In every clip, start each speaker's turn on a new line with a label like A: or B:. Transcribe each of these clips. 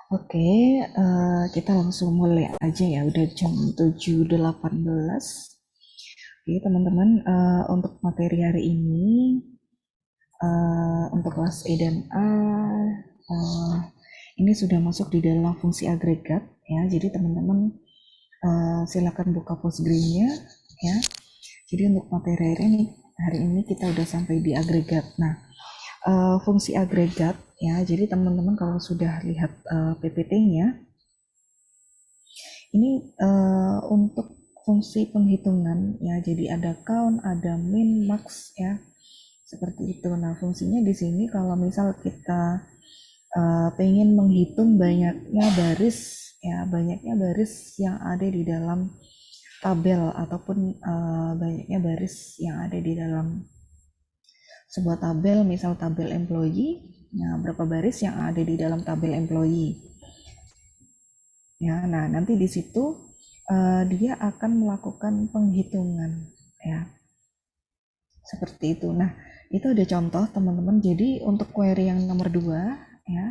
A: Oke, kita langsung mulai aja ya. Udah jam 7.18. Oke, teman-teman, untuk materi hari ini, untuk kelas E dan A, eh, ini sudah masuk di dalam fungsi agregat ya. Jadi teman-teman silakan buka Postgre-nya ya. Jadi untuk materi hari ini kita udah sampai di agregat. Nah, fungsi agregat ya. Jadi teman-teman kalau sudah lihat PPT-nya, ini untuk fungsi penghitungan ya, jadi ada count, ada min, max ya, seperti itu. Nah, fungsinya di sini kalau misal kita pengen menghitung banyaknya baris ya, banyaknya baris yang ada di dalam tabel ataupun banyaknya baris yang ada di dalam sebuah tabel, misal tabel employee. Nah, berapa baris yang ada di dalam tabel employee? Ya, nah nanti di situ dia akan melakukan penghitungan ya, seperti itu. Nah, itu ada contoh teman-teman. Jadi untuk query yang nomor 2 ya,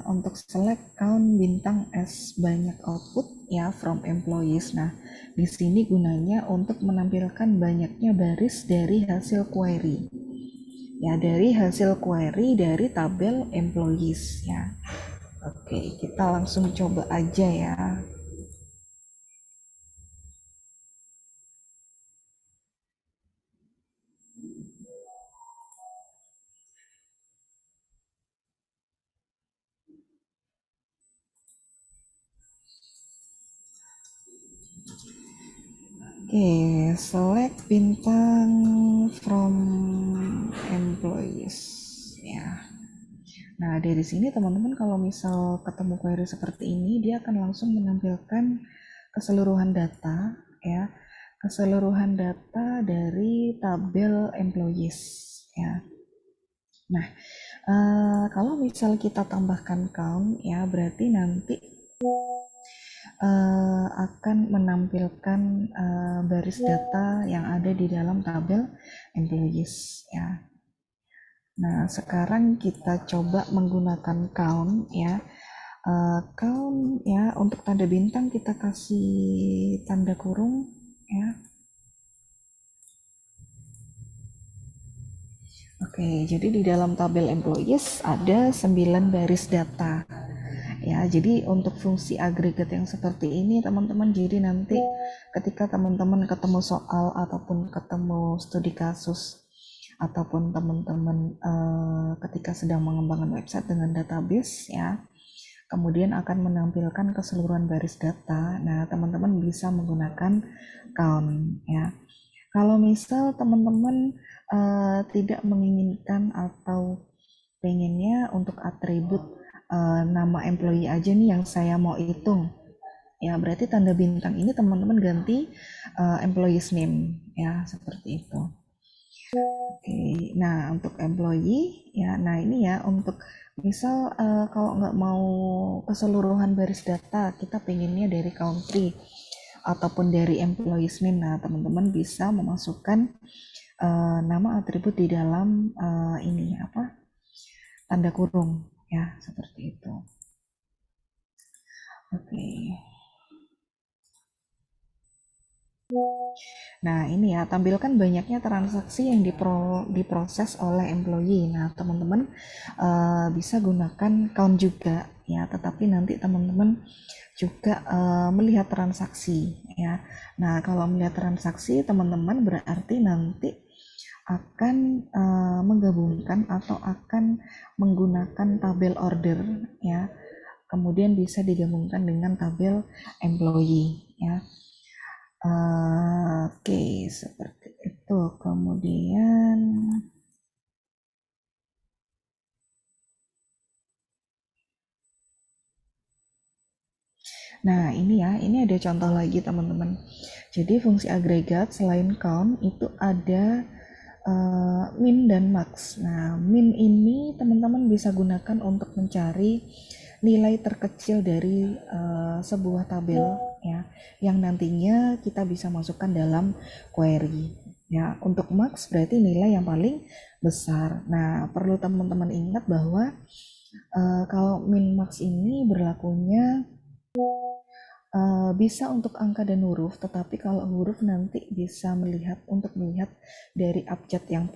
A: untuk select count bintang as banyak output ya from employees. Nah, di sini gunanya untuk menampilkan banyaknya baris dari hasil query. Ya, dari hasil query dari tabel employees ya. Oke, kita langsung coba aja ya. Oke, select bintang from employees ya. Nah, dari sini teman-teman kalau misal ketemu query seperti ini, dia akan langsung menampilkan keseluruhan data ya, keseluruhan data dari tabel employees ya. Nah, kalau misal kita tambahkan count ya, berarti nanti akan menampilkan baris data yang ada di dalam tabel employees ya. Nah, sekarang kita coba menggunakan count ya. Count ya, untuk tanda bintang kita kasih tanda kurung ya. Oke, jadi di dalam tabel employees ada 9 baris data. Ya, jadi untuk fungsi agregat yang seperti ini teman-teman, jadi nanti ketika teman-teman ketemu soal ataupun ketemu studi kasus ataupun teman-teman ketika sedang mengembangkan website dengan database ya, kemudian akan menampilkan keseluruhan baris data. Nah, teman-teman bisa menggunakan count ya. Kalau misal teman-teman tidak menginginkan atau pengennya untuk atribut nama employee aja nih yang saya mau hitung, ya berarti tanda bintang ini teman-teman ganti employees name ya, seperti itu. Oke, nah untuk employee ya, nah ini ya untuk misal kalau nggak mau keseluruhan baris data, kita pengennya dari country ataupun dari employees name. Nah, teman-teman bisa memasukkan nama atribut di dalam ini apa? Tanda kurung ya, seperti itu. Oke. Nah, ini ya, tampilkan banyaknya transaksi yang diproses oleh employee. Nah, teman-teman bisa gunakan count juga ya, tetapi nanti teman-teman juga melihat transaksi ya. Nah, kalau melihat transaksi teman-teman berarti nanti akan menggabungkan atau akan menggunakan tabel order ya. Kemudian bisa digabungkan dengan tabel employee ya. Oke, seperti itu. Kemudian, nah ini ya, ini ada contoh lagi teman-teman. Jadi fungsi agregat selain count itu ada min dan max. Nah, min ini teman-teman bisa gunakan untuk mencari nilai terkecil dari sebuah tabel ya, yang nantinya kita bisa masukkan dalam query. Ya, untuk max berarti nilai yang paling besar. Nah, perlu teman-teman ingat bahwa Kalau min max ini berlakunya bisa untuk angka dan huruf, tetapi kalau huruf nanti bisa melihat dari abjad yang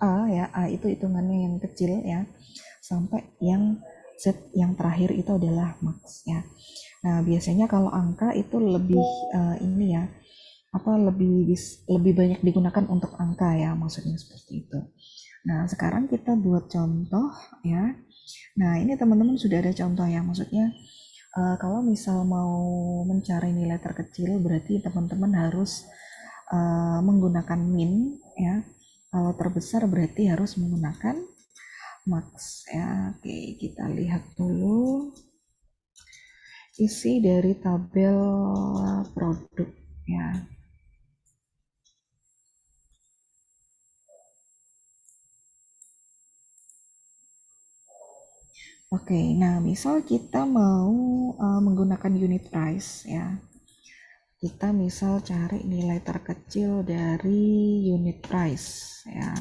A: A ya, A itu hitungannya yang kecil ya, sampai yang Z yang terakhir itu adalah max ya. Nah, biasanya kalau angka itu lebih ini ya, lebih banyak digunakan untuk angka ya, maksudnya seperti itu. Nah, sekarang kita buat contoh ya. Nah, ini teman-teman sudah ada contoh ya, maksudnya kalau misal mau mencari nilai terkecil berarti teman-teman harus menggunakan min ya. Kalau terbesar berarti harus menggunakan max ya. Oke, kita lihat dulu isi dari tabel produk ya. Oke, nah misal kita mau menggunakan unit price ya. Kita misal cari nilai terkecil dari unit price ya.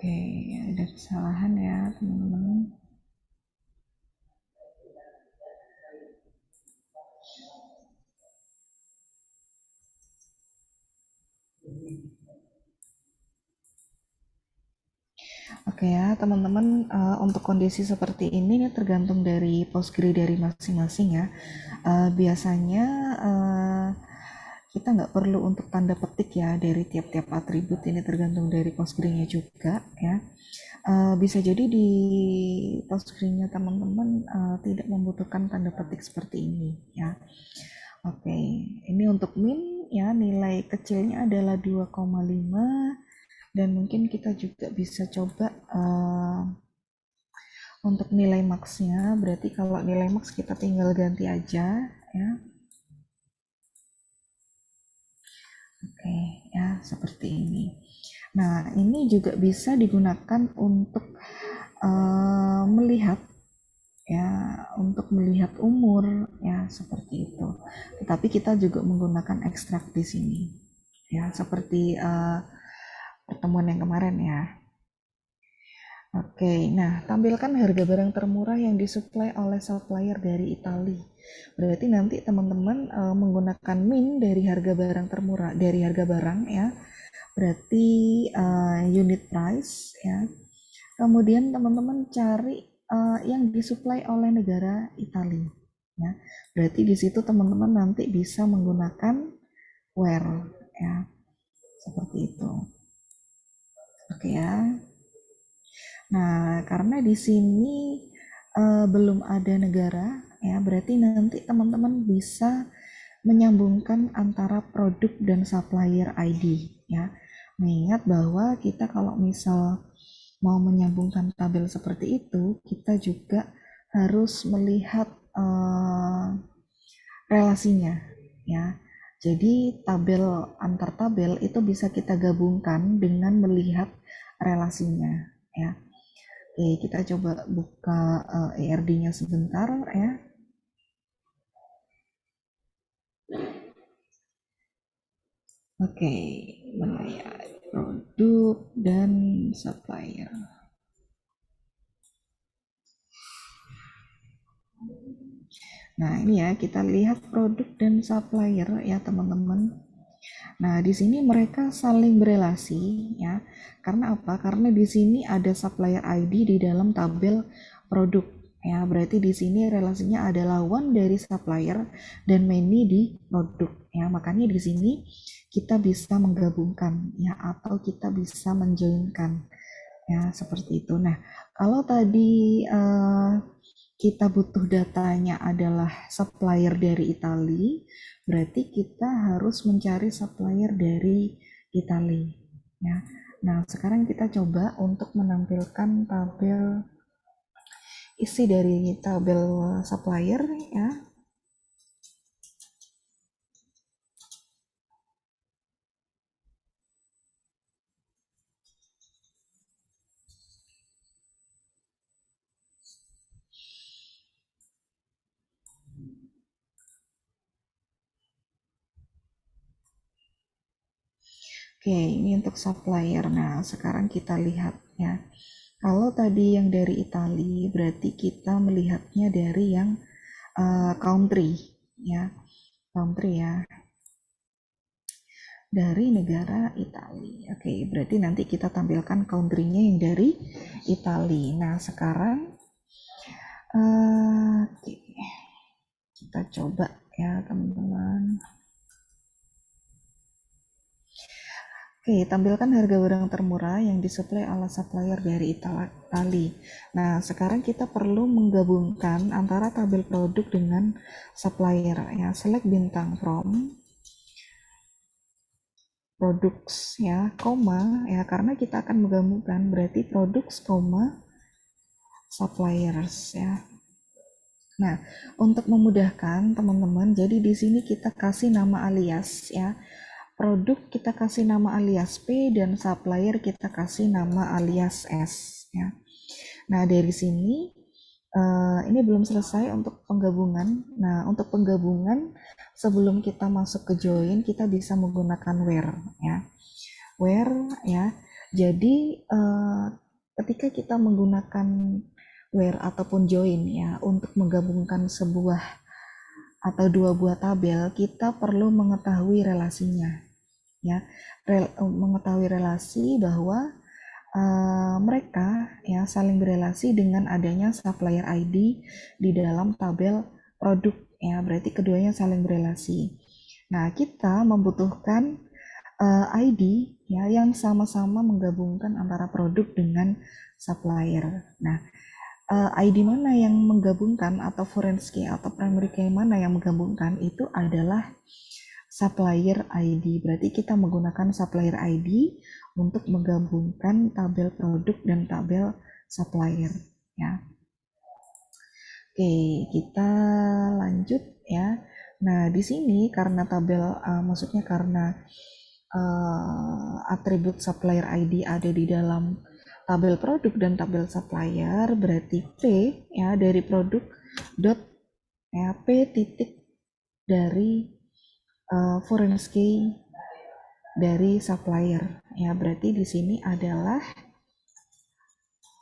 A: Oke, ada kesalahan ya teman-teman. Oke ya teman-teman, untuk kondisi seperti ini tergantung dari postgre dari masing-masing ya. Biasanya kita nggak perlu untuk tanda petik ya dari tiap-tiap atribut, ini tergantung dari postgre-nya juga ya. Bisa jadi di postgre-nya teman-teman tidak membutuhkan tanda petik seperti ini ya. Oke, ini untuk min ya, nilai kecilnya adalah 2,5, dan mungkin kita juga bisa coba untuk nilai maxnya. Berarti kalau nilai max kita tinggal ganti aja ya. Oke ya, seperti ini. Nah, ini juga bisa digunakan untuk melihat ya, untuk melihat umur ya, seperti itu. Tetapi kita juga menggunakan ekstrak di sini ya, seperti pertemuan yang kemarin ya. Oke, nah tampilkan harga barang termurah yang disuplai oleh supplier dari Italia. Berarti nanti teman-teman menggunakan min dari harga barang termurah, dari harga barang ya. Berarti unit price ya. Kemudian teman-teman cari yang disuplai oleh negara Italia. Ya. Berarti di situ teman-teman nanti bisa menggunakan where ya. Seperti itu. Oke ya. Nah, karena di sini belum ada negara, ya berarti nanti teman-teman bisa menyambungkan antara produk dan supplier ID, ya. Mengingat bahwa kita kalau misal mau menyambungkan tabel seperti itu, kita juga harus melihat relasinya, ya. Jadi tabel antar tabel itu bisa kita gabungkan dengan melihat relasinya, ya. Oke, kita coba buka ERD-nya sebentar ya. Oke, mana ya? Produk dan supplier. Nah, ini ya, kita lihat produk dan supplier ya, teman-teman. Nah, di sini mereka saling berelasi ya. Karena apa? Karena di sini ada supplier ID di dalam tabel produk. Ya, berarti di sini relasinya adalah one dari supplier dan many di produk. Ya, makanya di sini kita bisa menggabungkan ya, atau kita bisa menjoinkan ya, seperti itu. Nah, kalau tadi kita butuh datanya adalah supplier dari Italia, berarti kita harus mencari supplier dari Italia ya. Nah, sekarang kita coba untuk menampilkan tabel isi dari tabel supplier ya. Oke, ini untuk supplier. Nah, sekarang kita lihat ya. Kalau tadi yang dari Italia, berarti kita melihatnya dari yang country ya. Country ya. Dari negara Italia. Oke, berarti nanti kita tampilkan country-nya yang dari Italia. Nah, sekarang oke, kita coba ya teman-teman. Oke, tampilkan harga barang termurah yang disuplai oleh supplier dari Italia. Nah, sekarang kita perlu menggabungkan antara tabel produk dengan supplier ya. Select bintang from products ya, koma ya, karena kita akan menggabungkan berarti products, koma suppliers ya. Nah, untuk memudahkan teman-teman, jadi di sini kita kasih nama alias ya. Produk kita kasih nama alias P dan supplier kita kasih nama alias S ya. Nah, dari sini ini belum selesai untuk penggabungan. Nah, untuk penggabungan sebelum kita masuk ke join, kita bisa menggunakan where ya. Where ya. Jadi ketika kita menggunakan where ataupun join ya untuk menggabungkan sebuah atau dua buah tabel, kita perlu mengetahui relasinya ya. Mengetahui relasi bahwa mereka ya saling berelasi dengan adanya supplier ID di dalam tabel produk ya, berarti keduanya saling berelasi. Nah, kita membutuhkan ID ya yang sama-sama menggabungkan antara produk dengan supplier. Nah, ID mana yang menggabungkan atau foreign key atau primary key mana yang menggabungkan itu adalah supplier ID. Berarti kita menggunakan supplier ID untuk menggabungkan tabel produk dan tabel supplier ya. Oke, kita lanjut ya. Nah, di sini karena tabel maksudnya karena atribut supplier ID ada di dalam tabel produk dan tabel supplier, berarti P ya dari produk dot ya P titik dari foreign key dari supplier ya, berarti di sini adalah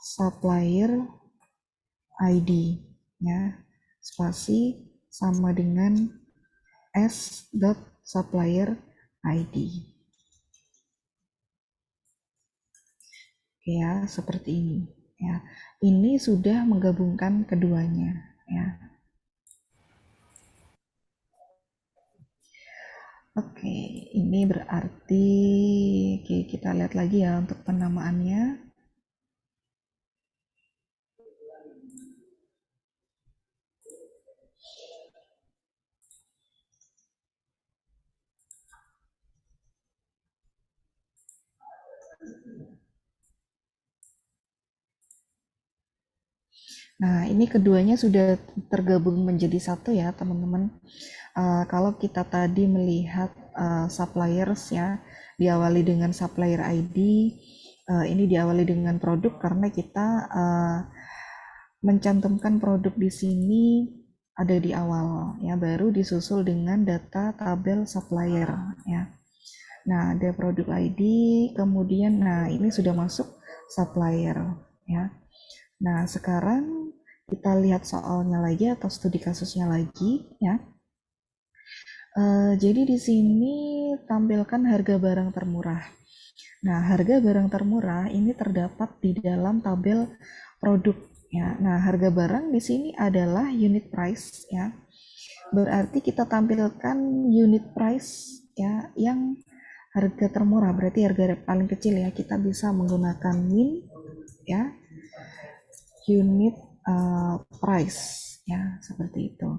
A: supplier ID ya, spasi sama dengan s dot supplier ID ya, seperti ini ya. Ini sudah menggabungkan keduanya ya. Oke, ini berarti oke, kita lihat lagi ya untuk penamaannya. Nah, ini keduanya sudah tergabung menjadi satu ya, teman-teman. Kalau kita tadi melihat suppliers ya, diawali dengan supplier ID, ini diawali dengan produk karena kita mencantumkan produk di sini ada di awal ya, baru disusul dengan data tabel supplier ya. Nah, ada produk ID, kemudian nah ini sudah masuk supplier ya. Nah, sekarang kita lihat soalnya lagi atau studi kasusnya lagi ya. Jadi di sini tampilkan harga barang termurah. Nah, harga barang termurah ini terdapat di dalam tabel produk ya. Nah, harga barang di sini adalah unit price ya. Berarti kita tampilkan unit price ya yang harga termurah, berarti harga paling kecil ya. Kita bisa menggunakan min ya, unit price ya, seperti itu.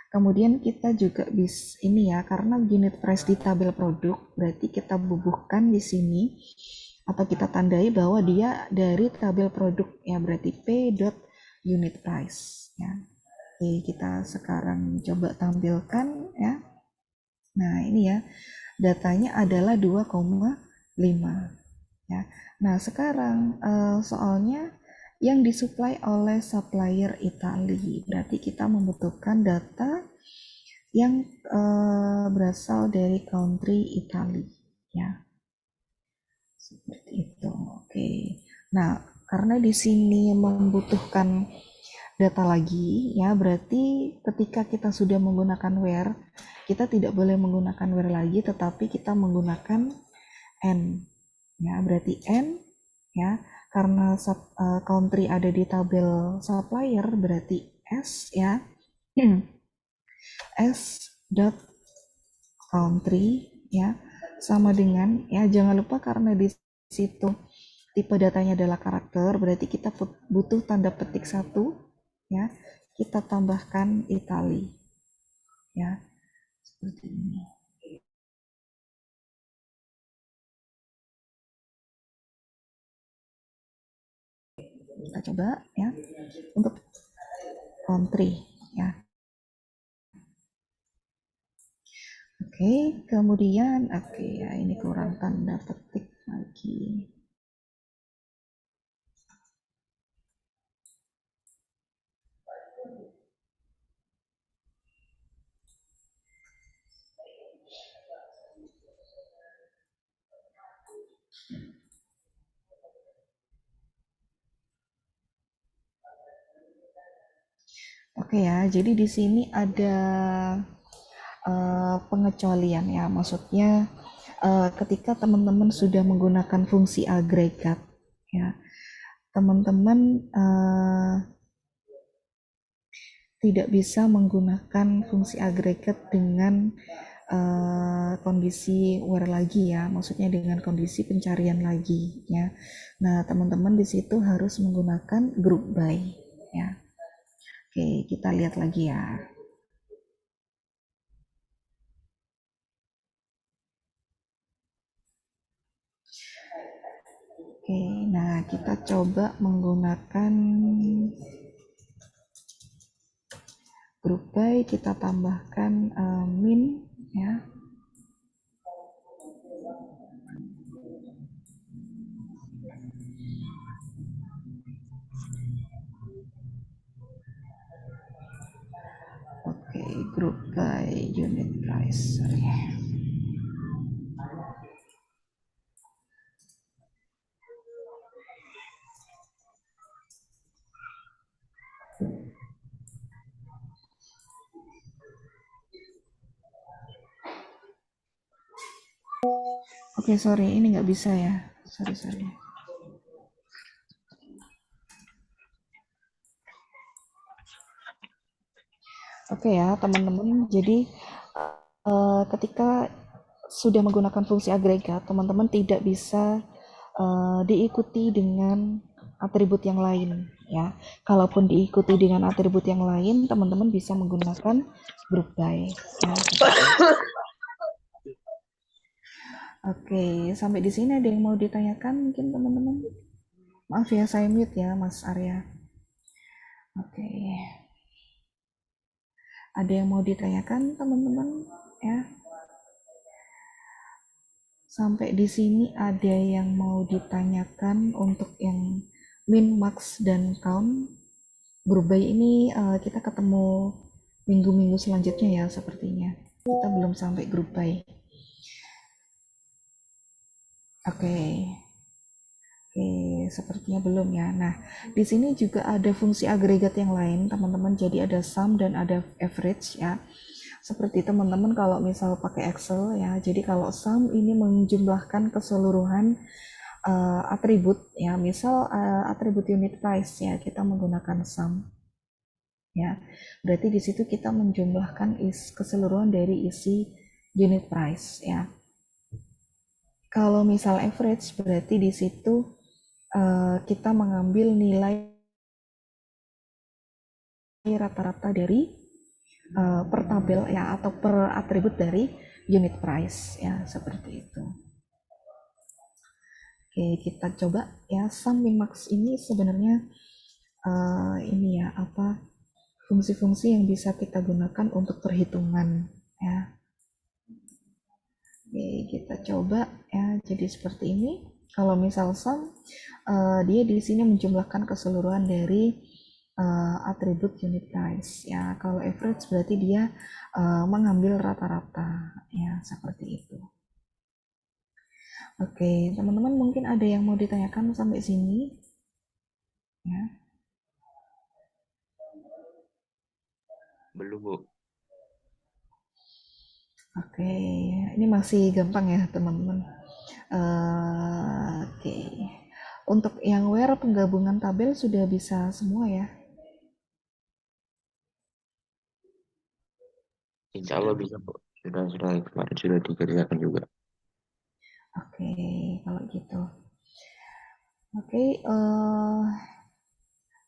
A: Kemudian kita juga bisa ini ya, karena unit price di tabel produk, berarti kita bubuhkan di sini atau kita tandai bahwa dia dari tabel produk ya, berarti p dot unit price ya. Oke, kita sekarang coba tampilkan ya. Nah, ini ya, datanya adalah 2,5 ya. Nah, sekarang soalnya yang disuplai oleh supplier Italia, berarti kita membutuhkan data yang berasal dari country Italia ya. Seperti itu. Oke. Nah, karena di sini membutuhkan data lagi, ya berarti ketika kita sudah menggunakan where, kita tidak boleh menggunakan where lagi, tetapi kita menggunakan and. Ya, berarti and, ya, karena country ada di tabel supplier, berarti s, ya, s dot country, ya, sama dengan, ya, jangan lupa karena di situ tipe datanya adalah karakter, berarti kita butuh tanda petik satu, ya, kita tambahkan Itali, ya, seperti ini. Kita coba, ya, untuk country, ya. Oke, kemudian oke, ya, ini kurang tanda petik lagi. Oke, ya, jadi di sini ada pengecualian, ya, maksudnya ketika teman-teman sudah menggunakan fungsi agregat, ya, teman-teman tidak bisa menggunakan fungsi agregat dengan kondisi where lagi, ya, maksudnya dengan kondisi pencarian lagi, ya. Nah, teman-teman di situ harus menggunakan group by, ya. Oke, kita lihat lagi, ya. Oke, nah kita coba menggunakan group by, kita tambahkan min, ya. Oke, group by unit price, sorry. Oke, sorry, ini nggak bisa, ya, sorry. Oke, ya, teman-teman, jadi ketika sudah menggunakan fungsi agregat, teman-teman tidak bisa diikuti dengan atribut yang lain, ya. Kalaupun diikuti dengan atribut yang lain, teman-teman bisa menggunakan group by, ya. Oke, sampai di sini ada yang mau ditanyakan mungkin teman-teman? Maaf ya, saya mute, ya, Mas Arya. Oke. Ada yang mau ditanyakan teman-teman, ya? Sampai di sini ada yang mau ditanyakan untuk yang min, max, dan count. Group by ini kita ketemu minggu-minggu selanjutnya, ya, sepertinya. Kita belum sampai group by. Oke. Oke, sepertinya belum, ya. Nah, di sini juga ada fungsi agregat yang lain, teman-teman. Jadi ada sum dan ada average, ya. Seperti teman-teman kalau misal pakai Excel, ya. Jadi kalau sum ini menjumlahkan keseluruhan atribut, ya. Misal atribut unit price, ya, kita menggunakan sum, ya. Berarti di situ kita menjumlahkan keseluruhan dari isi unit price, ya. Kalau misal average, berarti di situ kita mengambil nilai rata-rata dari per tabel, ya, atau per atribut dari unit price, ya, seperti itu. Oke, kita coba, ya, sum min max ini sebenarnya ini, ya, apa, fungsi-fungsi yang bisa kita gunakan untuk perhitungan, ya. Oke, kita coba, ya, jadi seperti ini. Kalau misal sum, dia di sini menjumlahkan keseluruhan dari atribut unit price, ya. Kalau average berarti dia mengambil rata-rata, ya, seperti itu. Oke, teman-teman mungkin ada yang mau ditanyakan sampai sini? Ya.
B: Belum, Bu.
A: Oke, ini masih gampang ya teman-teman. Oke, untuk yang where penggabungan tabel sudah bisa semua ya.
B: Insya Allah bisa, Bu. Sudah kemarin sudah dikerjakan juga.
A: Oke, kalau gitu. Oke,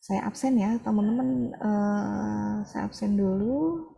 A: saya absen ya teman-teman. Saya absen dulu.